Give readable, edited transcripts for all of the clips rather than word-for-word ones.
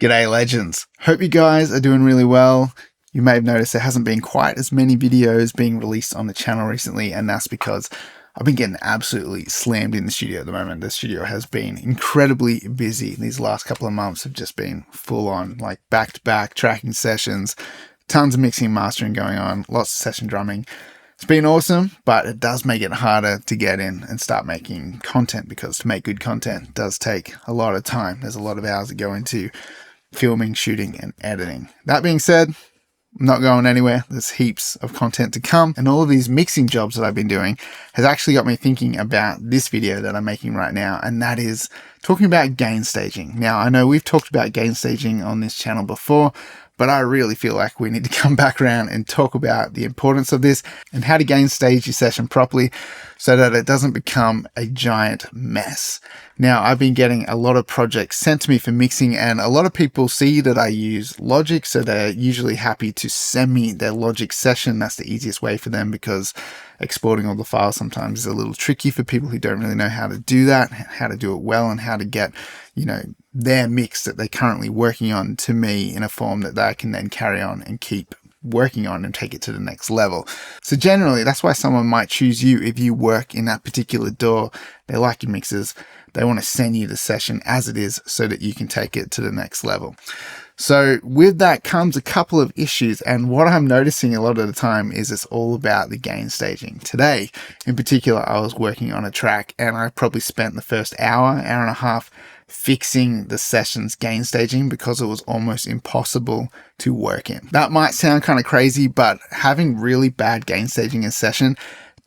G'day legends. Hope you guys are doing really well. You may have noticed there hasn't been quite as many videos being released on the channel recently, and that's because I've been getting absolutely slammed in the studio at the moment. The studio has been incredibly busy. These last couple of months have just been full on, like back-to-back tracking sessions, tons of mixing and mastering going on, lots of session drumming. It's been awesome, but it does make it harder to get in and start making content, because to make good content does take a lot of time. There's a lot of hours that go into filming, shooting, and editing. That being said, I'm not going anywhere. There's heaps of content to come, and all of these mixing jobs that I've been doing has actually got me thinking about this video that I'm making right now, and that is talking about gain staging. Now, I know we've talked about gain staging on this channel before, but I really feel like we need to come back around and talk about the importance of this and how to gain stage your session properly so that it doesn't become a giant mess. Now, I've been getting a lot of projects sent to me for mixing, and a lot of people see that I use Logic, so they're usually happy to send me their Logic session. That's the easiest way for them, because exporting all the files sometimes is a little tricky for people who don't really know how to do that, how to do it well, and how to get, their mix that they're currently working on to me in a form that they can then carry on and keep working on and take it to the next level. So generally, that's why someone might choose you if you work in that particular door. They like your mixes. They want to send you the session as it is so that you can take it to the next level. So with that comes a couple of issues, and what I'm noticing a lot of the time is it's all about the gain staging. Today, in particular, I was working on a track, and I probably spent the first hour and a half fixing the session's gain staging because it was almost impossible to work in. That might sound kind of crazy, but having really bad gain staging in session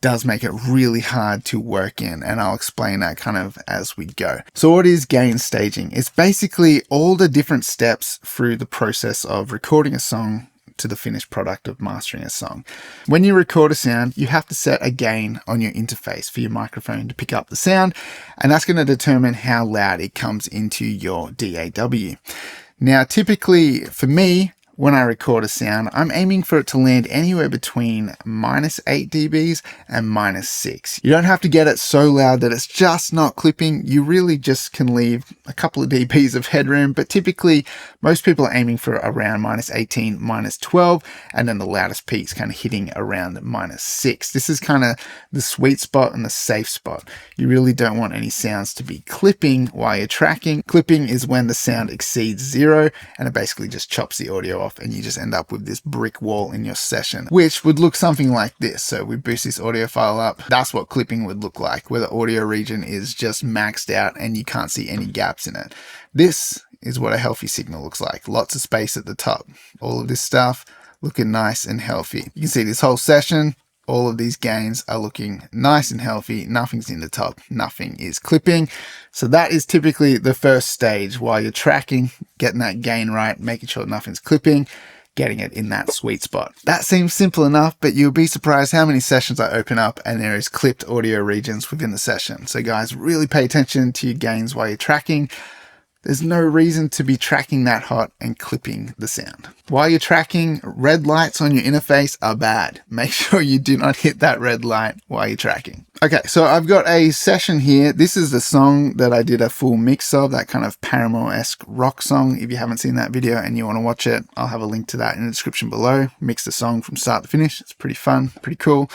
does make it really hard to work in, and I'll explain that kind of as we go. So what is gain staging? It's basically all the different steps through the process of recording a song to the finished product of mastering a song. When you record a sound, you have to set a gain on your interface for your microphone to pick up the sound, and that's going to determine how loud it comes into your DAW. Now, typically for me, when I record a sound, I'm aiming for it to land anywhere between -8 dBs and -6. You don't have to get it so loud that it's just not clipping. You really just can leave a couple of dBs of headroom, but typically most people are aiming for around -18, -12, and then the loudest peaks kind of hitting around -6. This is kind of the sweet spot and the safe spot. You really don't want any sounds to be clipping while you're tracking. Clipping is when the sound exceeds 0, and it basically just chops the audio off, and you just end up with this brick wall in your session, which would look something like this. So we boost this audio file up. That's what clipping would look like, where the audio region is just maxed out and you can't see any gaps in it. This is what a healthy signal looks like. Lots of space at the top. All of this stuff looking nice and healthy. You can see this whole session, all of these gains are looking nice and healthy. Nothing's in the top. Nothing is clipping. So that is typically the first stage while you're tracking, getting that gain right, making sure nothing's clipping, getting it in that sweet spot. That seems simple enough, but you'll be surprised how many sessions I open up and there is clipped audio regions within the session. So guys, really pay attention to your gains while you're tracking. There's no reason to be tracking that hot and clipping the sound. While you're tracking, red lights on your interface are bad. Make sure you do not hit that red light while you're tracking. Okay, so I've got a session here. This is the song that I did a full mix of, that kind of Paramore-esque rock song. If you haven't seen that video and you want to watch it, I'll have a link to that in the description below. Mix the song from start to finish. It's pretty fun, pretty cool.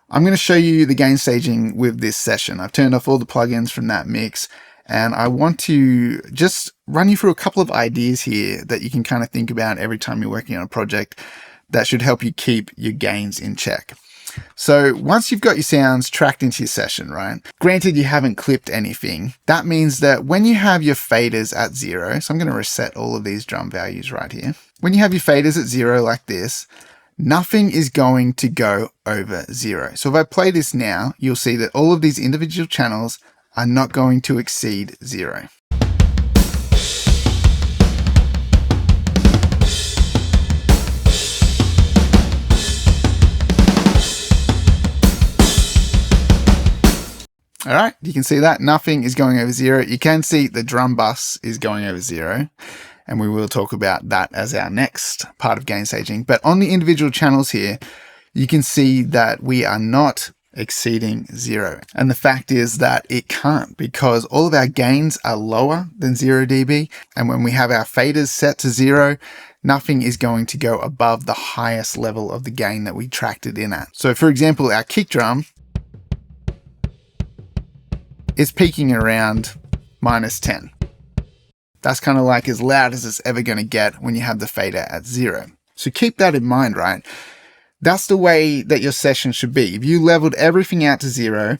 I'm going to show you the gain staging with this session. I've turned off all the plugins from that mix, and I want to just run you through a couple of ideas here that you can kind of think about every time you're working on a project that should help you keep your gains in check. So once you've got your sounds tracked into your session, right? Granted, you haven't clipped anything. That means that when you have your faders at 0, so I'm going to reset all of these drum values right here. When you have your faders at 0 like this, nothing is going to go over 0. So if I play this now, you'll see that all of these individual channels are not going to exceed 0. All right, you can see that nothing is going over 0. You can see the drum bus is going over 0, and we will talk about that as our next part of gain staging. But on the individual channels here, you can see that we are not exceeding 0. And the fact is that it can't, because all of our gains are lower than 0 dB. And when we have our faders set to 0, nothing is going to go above the highest level of the gain that we tracked it in at. So for example, our kick drum is peaking around -10. That's kind of like as loud as it's ever going to get when you have the fader at 0. So keep that in mind, right? That's the way that your session should be. If you leveled everything out to 0,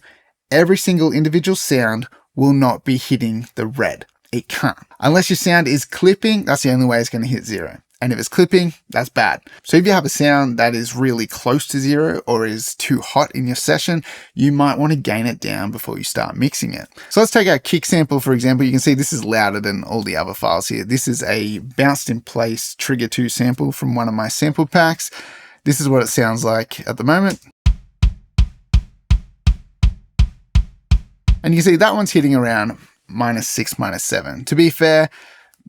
every single individual sound will not be hitting the red. It can't. Unless your sound is clipping, that's the only way it's going to hit 0. And if it's clipping, that's bad. So if you have a sound that is really close to 0 or is too hot in your session, you might want to gain it down before you start mixing it. So let's take our kick sample, for example. You can see this is louder than all the other files here. This is a bounced in place trigger 2 sample from one of my sample packs. This is what it sounds like at the moment. And you can see that one's hitting around -6, -7. To be fair,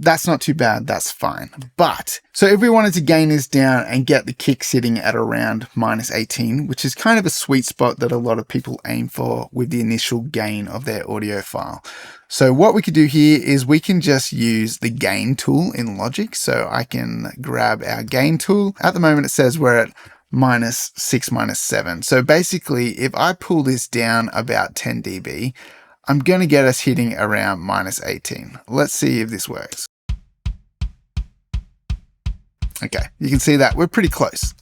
that's not too bad, that's fine. But, so if we wanted to gain this down and get the kick sitting at around -18, which is kind of a sweet spot that a lot of people aim for with the initial gain of their audio file. So what we could do here is we can just use the gain tool in Logic. So I can grab our gain tool. At the moment it says we're at -6, -7. So basically if I pull this down about 10 dB, I'm going to get us hitting around -18. Let's see if this works. Okay, you can see that we're pretty close.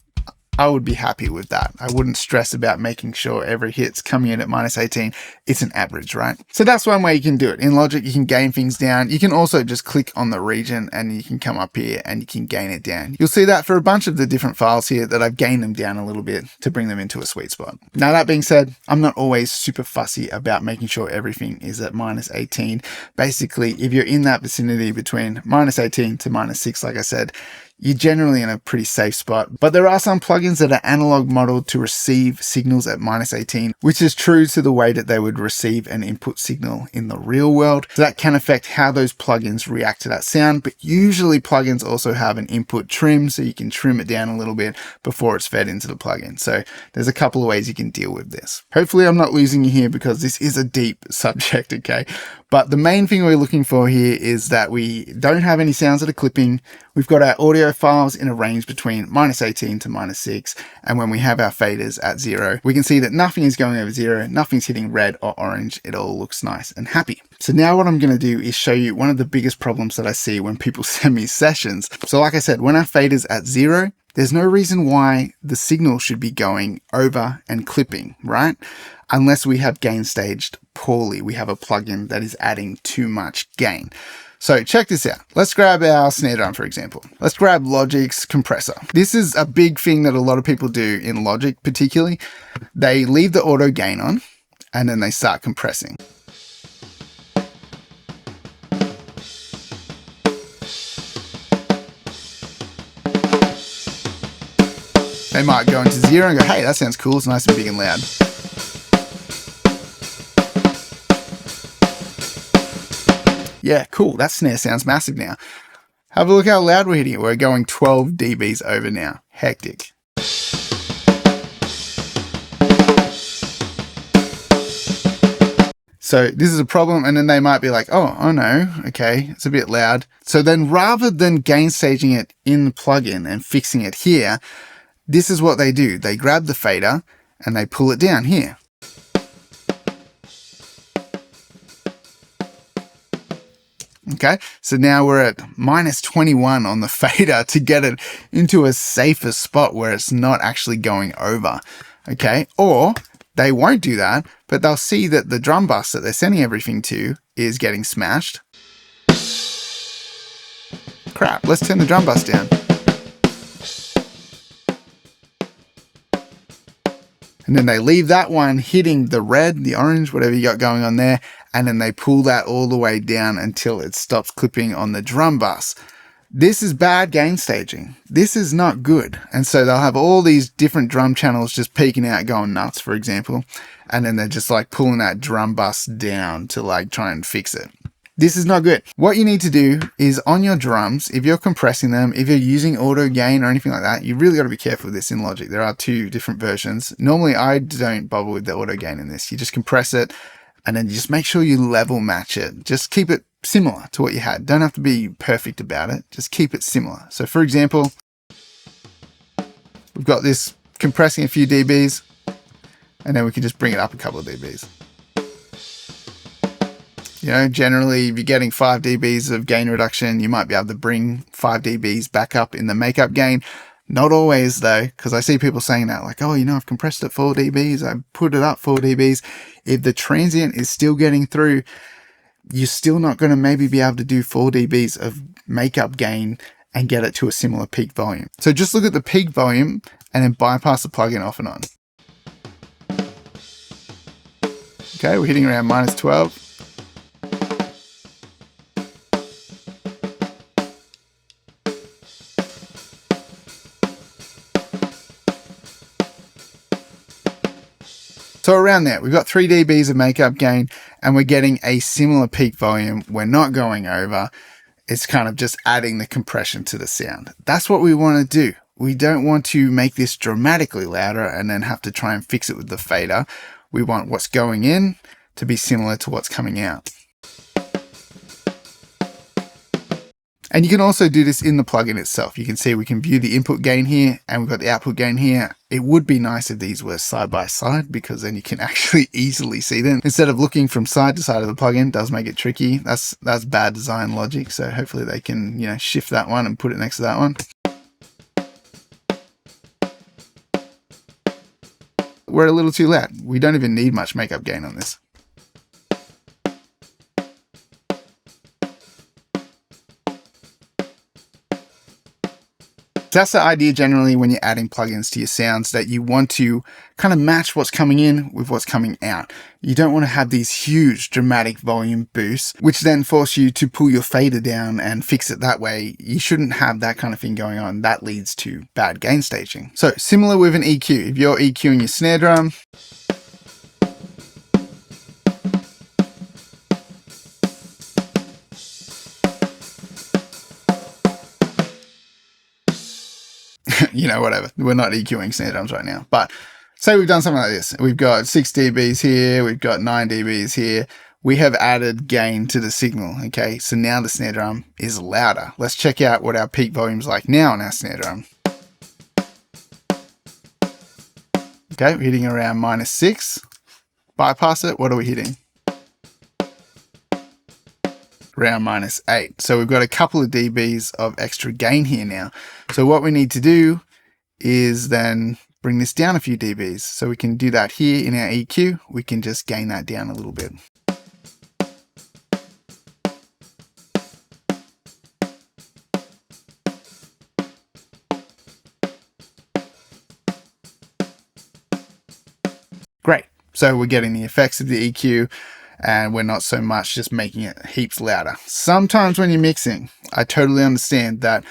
I would be happy with that. I wouldn't stress about making sure every hit's coming in at -18. It's an average, right? So that's one way you can do it. In Logic, you can gain things down. You can also just click on the region and you can come up here and you can gain it down. You'll see that for a bunch of the different files here that I've gained them down a little bit to bring them into a sweet spot. Now, that being said, I'm not always super fussy about making sure everything is at -18. Basically, if you're in that vicinity between -18 to -6, like I said, you're generally in a pretty safe spot. But there are some plugins that are analog modeled to receive signals at -18, which is true to the way that they would receive an input signal in the real world. So that can affect how those plugins react to that sound. But usually plugins also have an input trim, so you can trim it down a little bit before it's fed into the plugin. So there's a couple of ways you can deal with this. Hopefully I'm not losing you here because this is a deep subject, okay? But the main thing we're looking for here is that we don't have any sounds that are clipping. We've got our audio files in a range between -18 to -6. And when we have our faders at 0, we can see that nothing is going over 0, nothing's hitting red or orange. It all looks nice and happy. So now what I'm going to do is show you one of the biggest problems that I see when people send me sessions. So like I said, when our fader's at 0, there's no reason why the signal should be going over and clipping, right? Unless we have gain staged poorly. We have a plugin that is adding too much gain. So check this out. Let's grab our snare drum, for example. Let's grab Logic's compressor. This is a big thing that a lot of people do in Logic particularly. They leave the auto gain on and then they start compressing. They might go into 0 and go, hey, that sounds cool. It's nice and big and loud. Yeah, cool. That snare sounds massive now. Have a look how loud we're hitting it. We're going 12 dBs over now. Hectic. So this is a problem, and then they might be like, oh no, okay, it's a bit loud. So then rather than gain staging it in the plugin and fixing it here, this is what they do. They grab the fader and they pull it down here. Okay, so now we're at -21 on the fader to get it into a safer spot where it's not actually going over. Okay, or they won't do that, but they'll see that the drum bus that they're sending everything to is getting smashed. Crap, let's turn the drum bus down. And then they leave that one hitting the red, the orange, whatever you got going on there. And then they pull that all the way down until it stops clipping on the drum bus. This is bad gain staging. This is not good. And so they'll have all these different drum channels just peeking out, going nuts, for example. And then they're just like pulling that drum bus down to like try and fix it. This is not good. What you need to do is on your drums, if you're compressing them, if you're using auto gain or anything like that, you really got to be careful with this in Logic. There are two different versions. Normally, I don't bother with the auto gain in this. You just compress it and then you just make sure you level match it. Just keep it similar to what you had. Don't have to be perfect about it. Just keep it similar. So for example, we've got this compressing a few dBs and then we can just bring it up a couple of dBs. You know, generally, if you're getting 5 dBs of gain reduction, you might be able to bring 5 dBs back up in the makeup gain. Not always, though, because I see people saying that, like, oh, you know, I've compressed it 4 dBs, I put it up 4 dBs. If the transient is still getting through, you're still not going to maybe be able to do 4 dBs of makeup gain and get it to a similar peak volume. So just look at the peak volume and then bypass the plugin off and on. Okay, we're hitting around -12. So around there, we've got 3 dBs of makeup gain and we're getting a similar peak volume. We're not going over. It's kind of just adding the compression to the sound. That's what we want to do. We don't want to make this dramatically louder and then have to try and fix it with the fader. We want what's going in to be similar to what's coming out. And you can also do this in the plugin itself. You can see we can view the input gain here and we've got the output gain here. It would be nice if these were side by side because then you can actually easily see them. Instead of looking from side to side of the plugin, does make it tricky. That's bad design logic. So hopefully they can, you know, shift that one and put it next to that one. We're a little too loud. We don't even need much makeup gain on this. That's the idea generally when you're adding plugins to your sounds, that you want to kind of match what's coming in with what's coming out. You don't want to have these huge dramatic volume boosts, which then force you to pull your fader down and fix it that way. You shouldn't have that kind of thing going on. That leads to bad gain staging. So similar with an EQ, if you're EQing your snare drum, you know, whatever. We're not EQing snare drums right now. But say we've done something like this. We've got 6 dBs here. We've got 9 dBs here. We have added gain to the signal. Okay, so now the snare drum is louder. Let's check out what our peak volume is like now on our snare drum. Okay, we're hitting around -6. Bypass it. What are we hitting? Around -8. So we've got a couple of dBs of extra gain here now. So what we need to do is then bring this down a few dBs. So we can do that here in our EQ. We can just gain that down a little bit. Great. So we're getting the effects of the EQ. And we're not so much just making it heaps louder. Sometimes when you're mixing, I totally understand that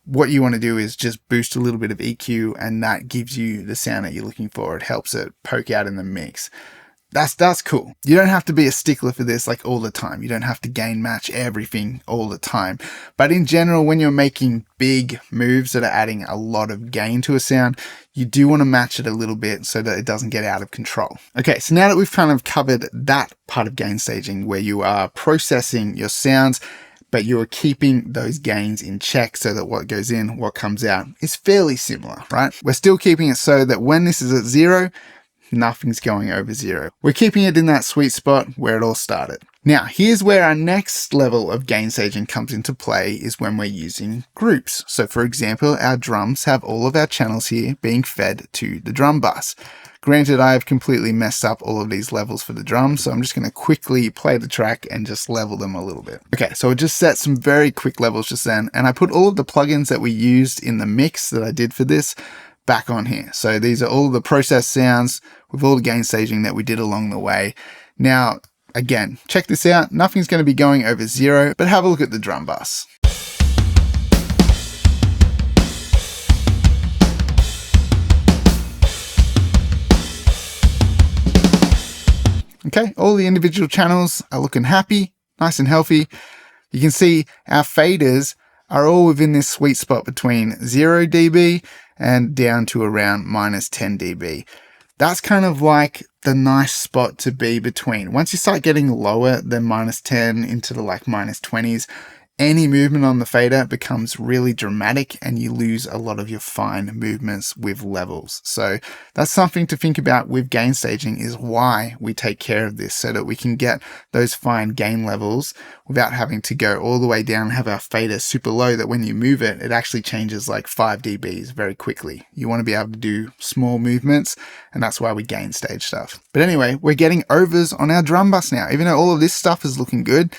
what you want to do is just boost a little bit of EQ and that gives you the sound that you're looking for. It helps it poke out in the mix. That's cool. You don't have to be a stickler for this like all the time. You don't have to gain match everything all the time. But in general, when you're making big moves that are adding a lot of gain to a sound, you do want to match it a little bit so that it doesn't get out of control. Okay, so now that we've kind of covered that part of gain staging where you are processing your sounds, but you're keeping those gains in check so that what goes in, what comes out is fairly similar, right? We're still keeping it so that when this is at 0, nothing's going over 0. We're keeping it in that sweet spot where it all started. Now, here's where our next level of gain staging comes into play, is when we're using groups. So for example, our drums have all of our channels here being fed to the drum bus. Granted, I have completely messed up all of these levels for the drums, so I'm just going to quickly play the track and just level them a little bit. Okay, so I just set some very quick levels just then, and I put all of the plugins that we used in the mix that I did for this back on here. So these are all the process sounds with all the gain staging that we did along the way. Now, again, check this out. Nothing's going to be going over 0, but have a look at the drum bus. Okay, all the individual channels are looking happy. nice and healthy. You can see our faders are all within this sweet spot between 0 dB and down to around minus 10 dB. That's kind of like the nice spot to be between. Once you start getting lower than minus 10 into the like minus 20s, any movement on the fader becomes really dramatic and you lose a lot of your fine movements with levels. So that's something to think about with gain staging, is why we take care of this, so that we can get those fine gain levels without having to go all the way down and have our fader super low, that when you move it, it actually changes like 5 dBs very quickly. You want to be able to do small movements, and that's why we gain stage stuff. But anyway, we're getting overs on our drum bus now. Even though all of this stuff is looking good,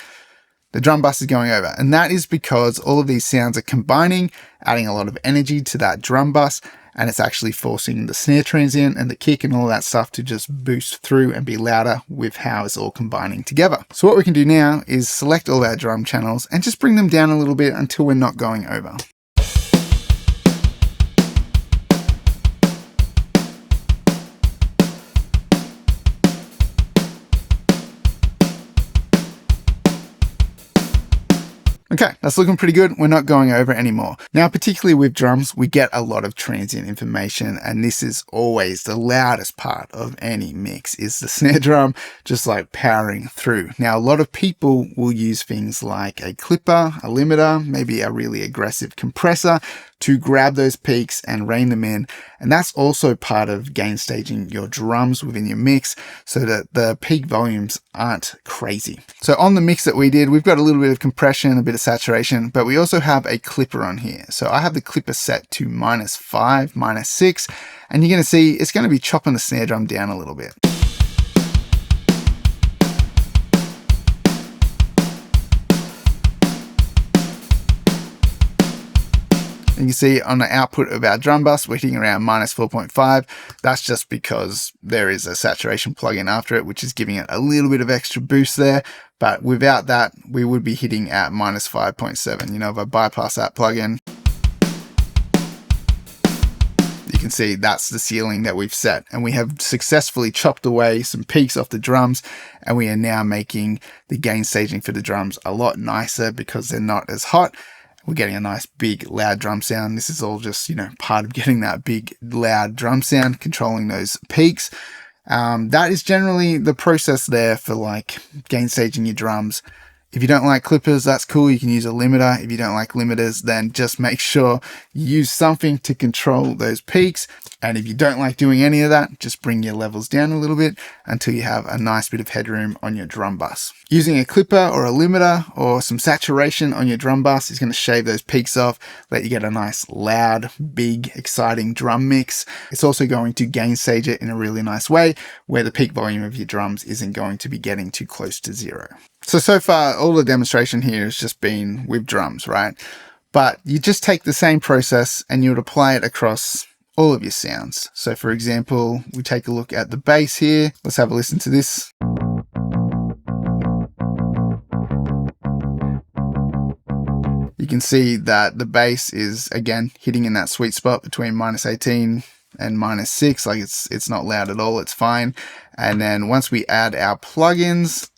the drum bus is going over, and that is because all of these sounds are combining, adding a lot of energy to that drum bus, and it's actually forcing the snare transient and the kick and all that stuff to just boost through and be louder with how it's all combining together. So what we can do now is select all our drum channels and just bring them down a little bit until we're not going over. Okay, that's looking pretty good. We're not going over anymore. Now, particularly with drums, we get a lot of transient information, and this is always the loudest part of any mix, is the snare drum just like powering through. Now, a lot of people will use things like a clipper, a limiter, maybe a really aggressive compressor to grab those peaks and rein them in. And that's also part of gain staging your drums within your mix so that the peak volumes aren't crazy. So on the mix that we did, we've got a little bit of compression, a bit of saturation, but we also have a clipper on here. So I have the clipper set to -5, -6, and you're going to see it's going to be chopping the snare drum down a little bit. And you see on the output of our drum bus, we're hitting around -4.5. That's just because there is a saturation plugin after it, which is giving it a little bit of extra boost there. But without that, we would be hitting at -5.7. You know, if I bypass that plugin, you can see that's the ceiling that we've set. And we have successfully chopped away some peaks off the drums, and we are now making the gain staging for the drums a lot nicer because they're not as hot. We're getting a nice big loud drum sound. This is all just, you know, part of getting that big loud drum sound, controlling those peaks. That is generally the process there for like gain staging your drums. If you don't like clippers, that's cool. You can use a limiter. If you don't like limiters, then just make sure you use something to control those peaks. And if you don't like doing any of that, just bring your levels down a little bit until you have a nice bit of headroom on your drum bus. Using a clipper or a limiter or some saturation on your drum bus is going to shave those peaks off, let you get a nice loud, big, exciting drum mix. It's also going to gain stage it in a really nice way where the peak volume of your drums isn't going to be getting too close to 0. So far, all the demonstration here has just been with drums, right? But you just take the same process and you would apply it across all of your sounds. So for example, we take a look at the bass here. Let's have a listen to this. You can see that the bass is, again, hitting in that sweet spot between -18 and -6. Like it's not loud at all, it's fine. And then once we add our plugins,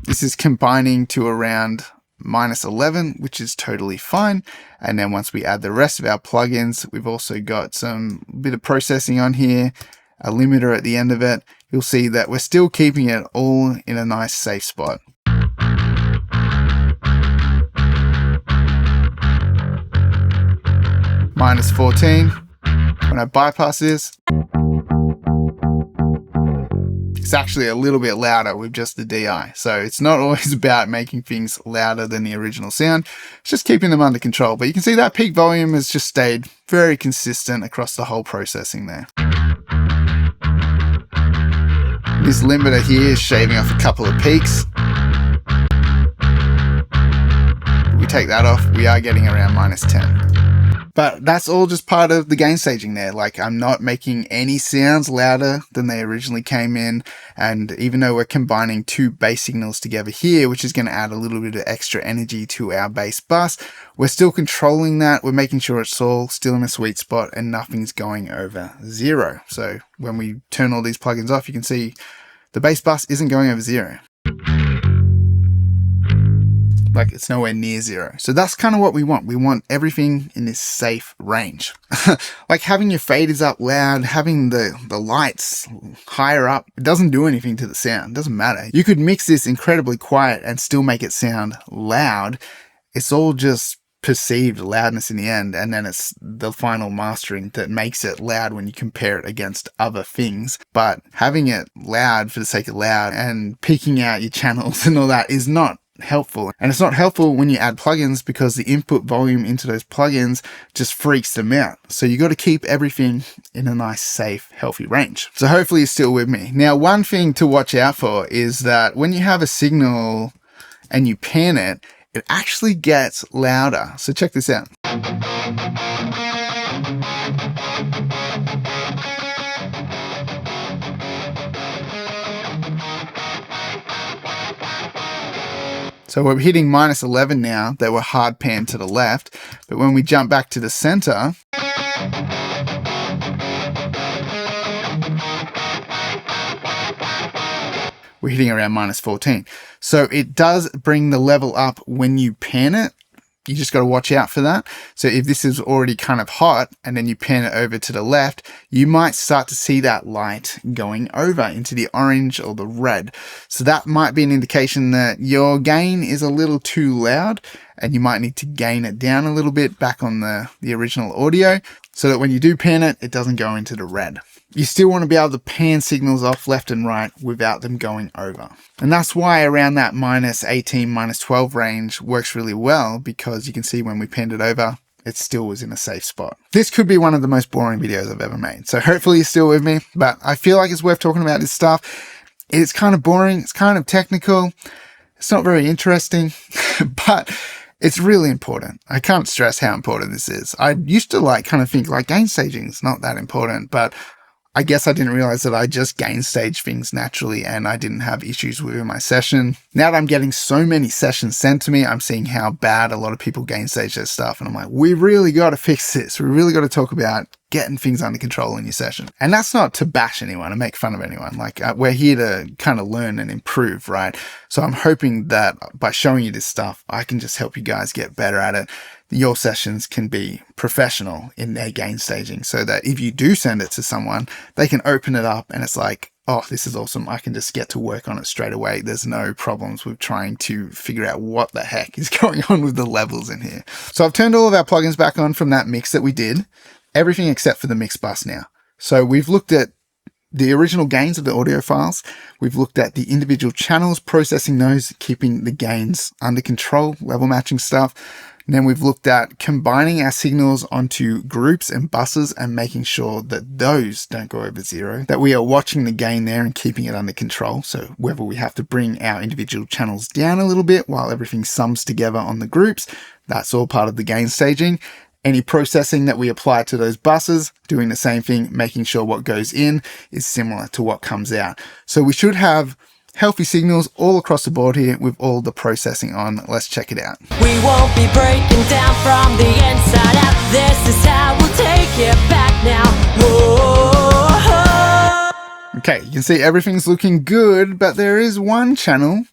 this is combining to around -11, which is totally fine. And then once we add the rest of our plugins, we've also got some bit of processing on here, a limiter at the end of it. You'll see that we're still keeping it all in a nice safe spot. -14. When I bypass this, it's actually a little bit louder with just the DI. So it's not always about making things louder than the original sound. It's just keeping them under control. But you can see that peak volume has just stayed very consistent across the whole processing there. This limiter here is shaving off a couple of peaks. If we take that off, we are getting around -10. But that's all just part of the gain staging there. Like, I'm not making any sounds louder than they originally came in. And even though we're combining two bass signals together here, which is going to add a little bit of extra energy to our bass bus, we're still controlling that. We're making sure it's all still in a sweet spot and nothing's going over 0. So when we turn all these plugins off, you can see the bass bus isn't going over 0. Like, it's nowhere near 0. So that's kind of what we want. We want everything in this safe range. Like having your faders up loud, having the lights higher up, it doesn't do anything to the sound. It doesn't matter. You could mix this incredibly quiet and still make it sound loud. It's all just perceived loudness in the end, and then it's the final mastering that makes it loud when you compare it against other things. But having it loud for the sake of loud and picking out your channels and all that is not helpful. And it's not helpful when you add plugins, because the input volume into those plugins just freaks them out. So you got to keep everything in a nice, safe, healthy range. So hopefully you're still with me. Now, one thing to watch out for is that when you have a signal and you pan it, it actually gets louder. So check this out. So we're hitting -11 now that we're hard panned to the left. But when we jump back to the center, we're hitting around -14. So it does bring the level up when you pan it. You just got to watch out for that. So if this is already kind of hot and then you pan it over to the left, you might start to see that light going over into the orange or the red. So that might be an indication that your gain is a little too loud, and you might need to gain it down a little bit back on the original audio, so that when you do pan it, it doesn't go into the red. You still want to be able to pan signals off left and right without them going over. And that's why around that -18, -12 range works really well, because you can see when we panned it over, it still was in a safe spot. This could be one of the most boring videos I've ever made. So hopefully you're still with me, but I feel like it's worth talking about this stuff. It's kind of boring. It's kind of technical. It's not very interesting, but it's really important. I can't stress how important this is. I used to kind of think gain staging is not that important, but I guess I didn't realize that I just gain stage things naturally and I didn't have issues within my session. Now that I'm getting so many sessions sent to me, I'm seeing how bad a lot of people gain stage their stuff. And I'm like, we really got to fix this. We really got to talk about getting things under control in your session. And that's not to bash anyone or make fun of anyone. We're here to kind of learn and improve, right? So I'm hoping that by showing you this stuff, I can just help you guys get better at it. Your sessions can be professional in their gain staging, so that if you do send it to someone, they can open it up and it's like, oh, this is awesome. I can just get to work on it straight away. There's no problems with trying to figure out what the heck is going on with the levels in here. So I've turned all of our plugins back on from that mix that we did, everything except for the mix bus now. So we've looked at the original gains of the audio files. We've looked at the individual channels, processing those, keeping the gains under control, level matching stuff. And then we've looked at combining our signals onto groups and buses and making sure that those don't go over 0, that we are watching the gain there and keeping it under control. So whether we have to bring our individual channels down a little bit while everything sums together on the groups, that's all part of the gain staging. Any processing that we apply to those buses, doing the same thing, making sure what goes in is similar to what comes out. So we should have healthy signals all across the board here with all the processing on. Let's check it out. We won't be breaking down from the inside out. This is how we'll take it back now. Whoa. Okay, you can see everything's looking good, but there is one channel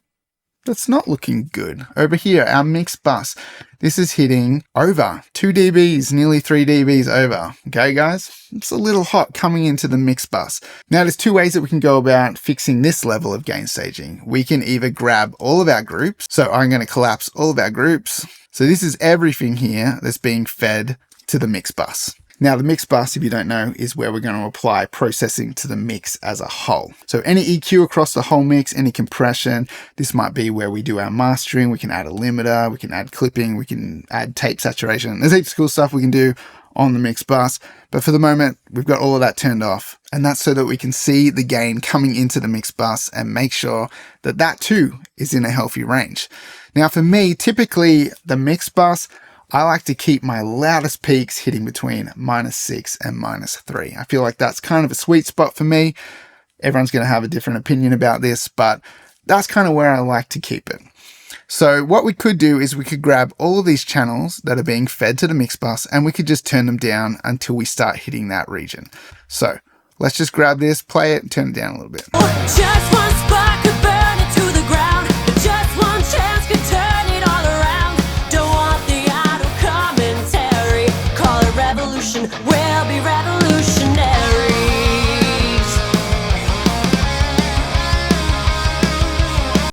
that's not looking good. Over here, our mix bus. This is hitting over 2 dBs, nearly 3 dBs over. Okay, guys? It's a little hot coming into the mix bus. Now, there's 2 ways that we can go about fixing this level of gain staging. We can either grab all of our groups. So I'm going to collapse all of our groups. So this is everything here that's being fed to the mix bus. Now, the mix bus, if you don't know, is where we're going to apply processing to the mix as a whole. So any EQ across the whole mix, any compression, this might be where we do our mastering. We can add a limiter, we can add clipping, we can add tape saturation. There's heaps of cool stuff we can do on the mix bus. But for the moment, we've got all of that turned off. And that's so that we can see the gain coming into the mix bus and make sure that that too is in a healthy range. Now, for me, typically the mix bus, I like to keep my loudest peaks hitting between -6 and -3. I feel like that's kind of a sweet spot for me. Everyone's going to have a different opinion about this, but that's kind of where I like to keep it. So what we could do is we could grab all of these channels that are being fed to the mix bus and we could just turn them down until we start hitting that region. So let's just grab this, play it, and turn it down a little bit. Just one spark could burn it to the ground. Just one chance could turn it all around. Don't want the idle commentary. Call it revolution. We'll be revolutionaries.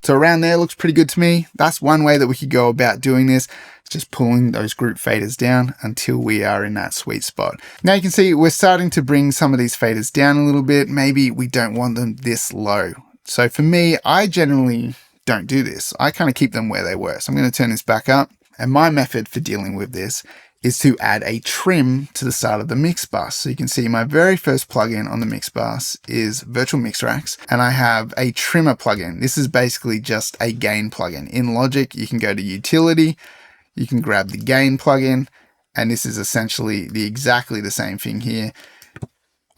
So around there looks pretty good to me. That's one way that we could go about doing this. Just pulling those group faders down until we are in that sweet spot. Now you can see we're starting to bring some of these faders down a little bit. Maybe we don't want them this low. So for me, I generally don't do this. I kind of keep them where they were. So I'm going to turn this back up. And my method for dealing with this is to add a trim to the start of the mix bus. So you can see my very first plugin on the mix bus is Virtual Mix Racks, and I have a trimmer plugin. This is basically just a gain plugin. In Logic, you can go to Utility, you can grab the gain plugin, and this is essentially exactly the same thing here.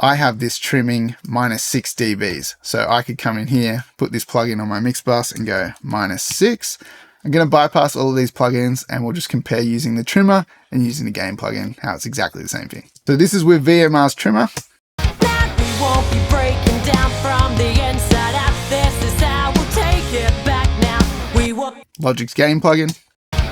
I have this trimming -6 dBs. So I could come in here, put this plugin on my mix bus and go -6. I'm going to bypass all of these plugins and we'll just compare using the trimmer and using the gain plugin, how it's exactly the same thing. So this is with VMR's trimmer. We won't be breaking down from the inside out. This is how we'll take it back now. Logic's gain plugin.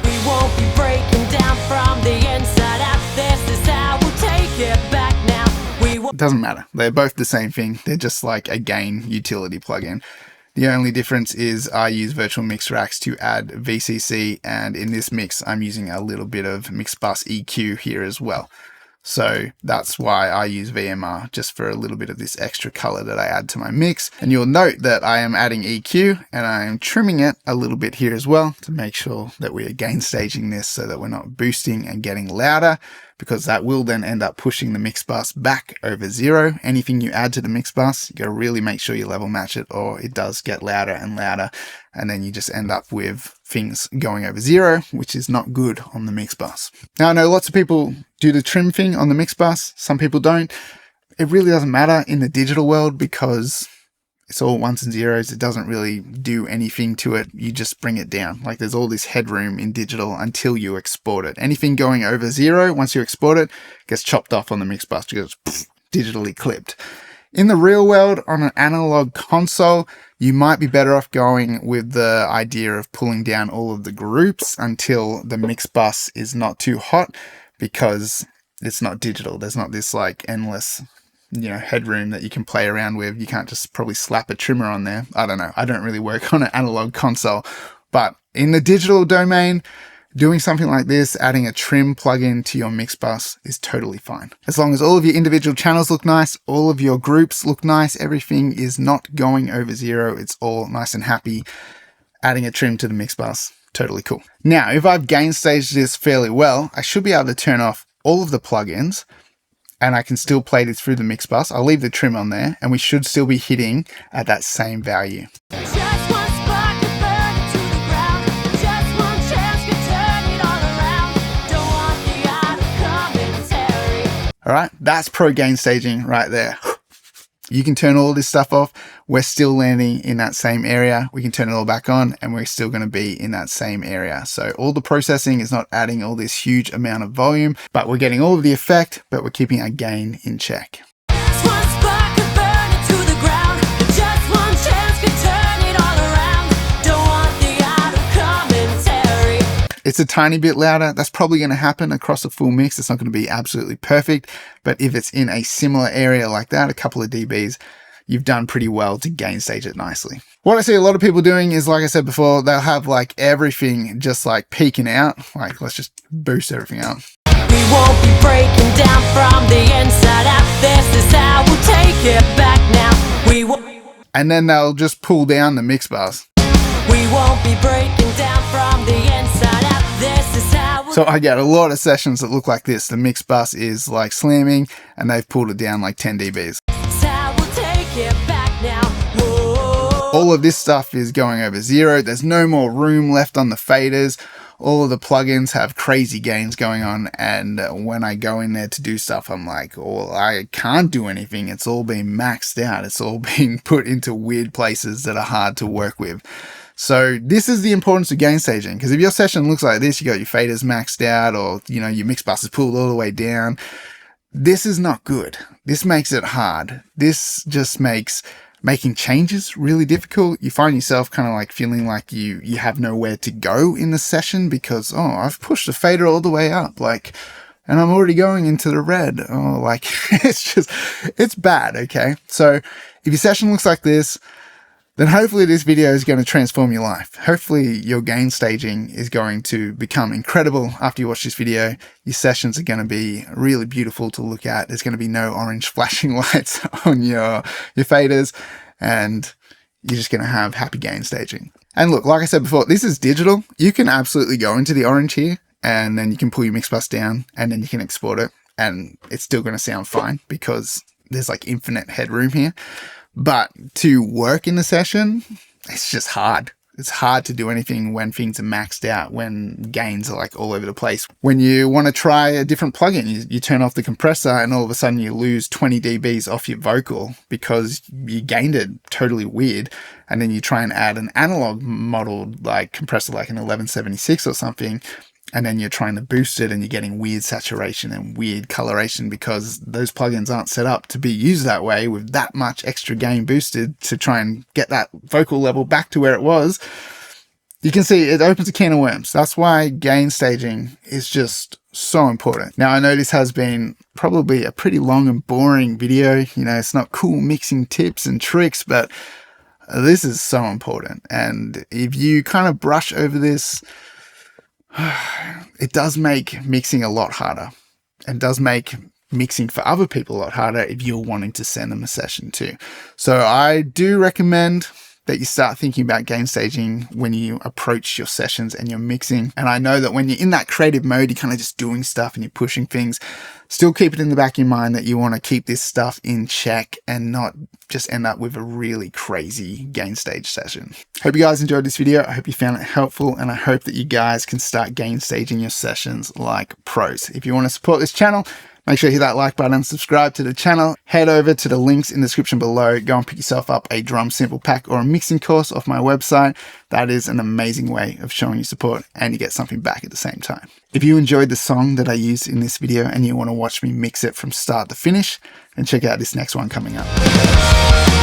We won't be breaking down from the inside out. This is how we'll take it back now. It doesn't matter. They're both the same thing. They're just like a gain utility plugin. The only difference is I use Virtual Mix Racks to add VCC, and in this mix, I'm using a little bit of mix bus EQ here as well. So that's why I use VMR, just for a little bit of this extra color that I add to my mix. And you'll note that I am adding EQ and I am trimming it a little bit here as well to make sure that we are gain staging this so that we're not boosting and getting louder, because that will then end up pushing the mix bus back over 0. Anything you add to the mix bus, you gotta really make sure you level match it, or it does get louder and louder, and then you just end up with things going over 0, which is not good on the mix bus. Now I know lots of people do the trim thing on the mix bus, some people don't. It really doesn't matter in the digital world because it's all ones and zeros. It doesn't really do anything to it. You just bring it down. Like there's all this headroom in digital until you export it. Anything going over 0, once you export it, gets chopped off on the mix bus because it's digitally clipped. In the real world, on an analog console, you might be better off going with the idea of pulling down all of the groups until the mix bus is not too hot, because it's not digital. There's not this like endless, headroom that you can play around with. You can't just probably slap a trimmer on there. I don't know. I don't really work on an analog console, but in the digital domain, doing something like this, adding a trim plugin to your mix bus is totally fine. As long as all of your individual channels look nice, all of your groups look nice, everything is not going over 0, it's all nice and happy. Adding a trim to the mix bus, totally cool. Now, if I've gain staged this fairly well, I should be able to turn off all of the plugins and I can still play this through the mix bus. I'll leave the trim on there and we should still be hitting at that same value. Just one spark could burn it to the ground. Just one chance could turn it all around. Don't want the idle commentary. All right, that's pro gain staging right there. You can turn all this stuff off. We're still landing in that same area. We can turn it all back on and we're still going to be in that same area. So all the processing is not adding all this huge amount of volume, but we're getting all of the effect, but we're keeping our gain in check. Just one spark could burn it to the ground. Just one chance could turn it all around. Don't want the idle commentary. It's a tiny bit louder. That's probably going to happen across a full mix. It's not going to be absolutely perfect, but if it's in a similar area like that, a couple of dBs, you've done pretty well to gain stage it nicely. What I see a lot of people doing is, like I said before, they'll have like everything just like peaking out. Like, let's just boost everything out. We won't be breaking down from the inside out. This is how we'll take it back now. And then they'll just pull down the mix bars. We won't be breaking down from the inside out. This is how we'll... So I get a lot of sessions that look like this. The mix bus is like slamming and they've pulled it down like 10 dBs. This is how we'll take it back now. Whoa. All of this stuff is going over 0. There's no more room left on the faders. all of the plugins have crazy gains going on, and when I go in there to do stuff, I'm like, oh, I can't do anything. It's all being maxed out. It's all being put into weird places that are hard to work with. So this is the importance of gain staging, because if your session looks like this, you got your faders maxed out, or your mix bus is pulled all the way down, this is not good. This makes it hard. This just makes making changes really difficult. You find yourself kind of like feeling like you have nowhere to go in the session because, oh, I've pushed the fader all the way up, and I'm already going into the red. Oh, it's bad. Okay. So if your session looks like this, then hopefully this video is going to transform your life. Hopefully your gain staging is going to become incredible after you watch this video. Your sessions are going to be really beautiful to look at. There's going to be no orange flashing lights on your faders, and you're just going to have happy gain staging. And look, like I said before, this is digital. You can absolutely go into the orange here, and then you can pull your mix bus down, and then you can export it, and it's still going to sound fine because there's like infinite headroom here. But to work in the session, it's just hard. It's hard to do anything when things are maxed out, when gains are like all over the place. When you want to try a different plugin, you turn off the compressor and all of a sudden you lose 20 dBs off your vocal because you gained it totally weird. And then you try and add an analog model like compressor like an 1176 or something, and then you're trying to boost it and you're getting weird saturation and weird coloration because those plugins aren't set up to be used that way with that much extra gain boosted to try and get that vocal level back to where it was. You can see it opens a can of worms. That's why gain staging is just so important. Now, I know this has been probably a pretty long and boring video. It's not cool mixing tips and tricks, but this is so important. And if you kind of brush over this, it does make mixing a lot harder, and does make mixing for other people a lot harder if you're wanting to send them a session too. So I do recommend that you start thinking about gain staging when you approach your sessions and your mixing. And I know that when you're in that creative mode, you're kind of just doing stuff and you're pushing things. Still keep it in the back of your mind that you want to keep this stuff in check and not just end up with a really crazy gain stage session. Hope you guys enjoyed this video. I hope you found it helpful, and I hope that you guys can start gain staging your sessions like pros. If you want to support this channel, make sure you hit that like button and subscribe to the channel. Head over to the links in the description below. Go and pick yourself up a drum sample pack or a mixing course off my website. That is an amazing way of showing you support, and you get something back at the same time. If you enjoyed the song that I used in this video and you want to watch me mix it from start to finish, then check out this next one coming up.